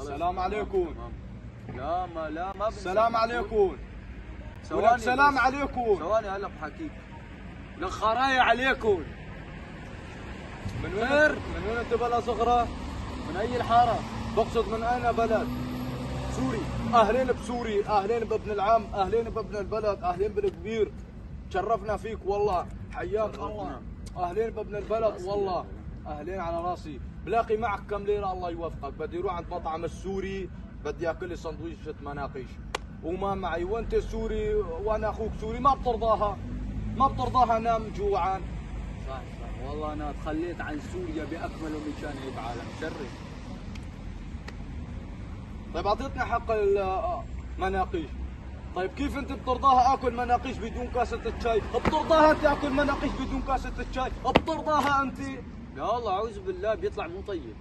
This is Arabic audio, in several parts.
السلام عليكم. لا ما السلام عليكم. ولك سلام عليكم. ثواني هلا بحكيك. لك خرايا عليكم. من وين انت بلا صغرى؟ من اي الحاره؟ بقصد من اين بلد؟ سوري. اهلين بسوري، اهلين بابن العم، اهلين بابن البلد، اهلين بالكبير. تشرفنا فيك والله، حياك الله. اهلين بابن البلد والله، اهلين على راسي. بلاقي معك كم ليره الله يوفقك، بدي اروح عند مطعم السوري، بدي اكل لي سندويشة مناقيش وما معي، وانت سوري وانا اخوك سوري، ما بترضاها انام جوعان. صح والله انا تخليت عن سوريا باكمل ومشان هيك عالم شري. طيب اعطيتني حق المناقيش. طيب كيف انت بترضاها اكل مناقيش بدون كاسة الشاي؟ بترضاها انت اكل مناقيش بدون كاسة الشاي؟ بترضاها انت؟ لا والله اعوذ بالله بيطلع مو طيب.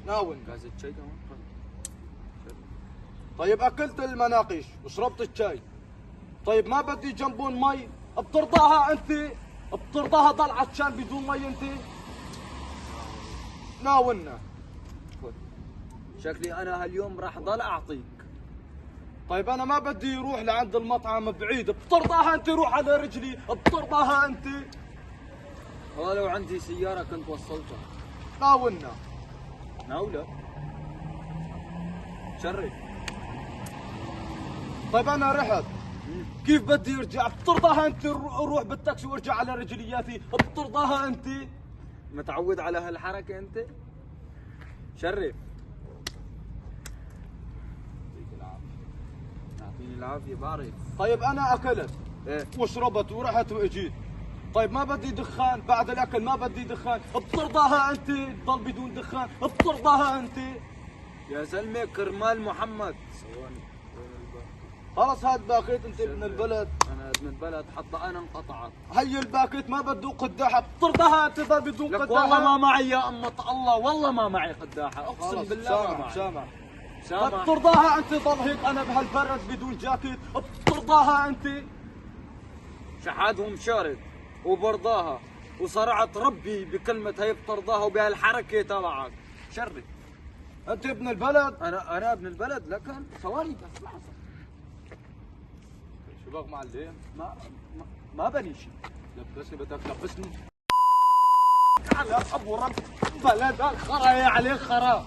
ناون كاسة شاي كمان. طيب اكلت المناقيش وشربت الشاي، طيب ما بدي جنبون مي؟ بترضاها انت؟ بترضاها ضل عطشان بدون مي انت؟ ناولنا. شكلي انا هاليوم راح ضل اعطيك. طيب انا ما بدي يروح لعند المطعم بعيد، بترضاها انت روح على رجلي؟ بترضاها انت؟ والله لو عندي سيارة كنت وصلتها. ناولنا. ناولة. شري. طيب انا رحت، كيف بدي ارجع؟ بترضاها انت روح بالتاكسي وارجع على رجلياتي؟ بترضاها انت؟ متعود على هالحركة انت؟ شرف. يعطيني العافية بعرف. طيب انا اكلت ايه وشربت ورحت واجيت، طيب ما بدي دخان بعد الاكل، ما بدي دخان، بترضاها انت تضل بدون دخان؟ بترضاها انت؟ يا زلمة كرمال محمد. ثواني. خلص هاد باكيت، انت ابن البلد. انا ابن البلد حتى انا انقطعت. هي الباكيت ما بده قداحه، بترضاها انت تضل بدون لك قداحه؟ والله ما معي يا أمة الله، والله ما معي قداحة، اقسم بالله ما معي. سامع. سامع. طيب بترضاها انت ضل هيك انا بهالبرد بدون جاكيت؟ بترضاها انت؟ شحادهم شارد وبرضاها وصرعت ربي بكلمة هي بترضاها وبهالحركة تبعك. شري. انت ابن البلد؟ انا ابن البلد، لكن ثواني بس لحظة. شباب معلم ما بني شيء. لبسني، بدك تلبسني؟ على ابو رب بلدك خرا يا عليك خرا.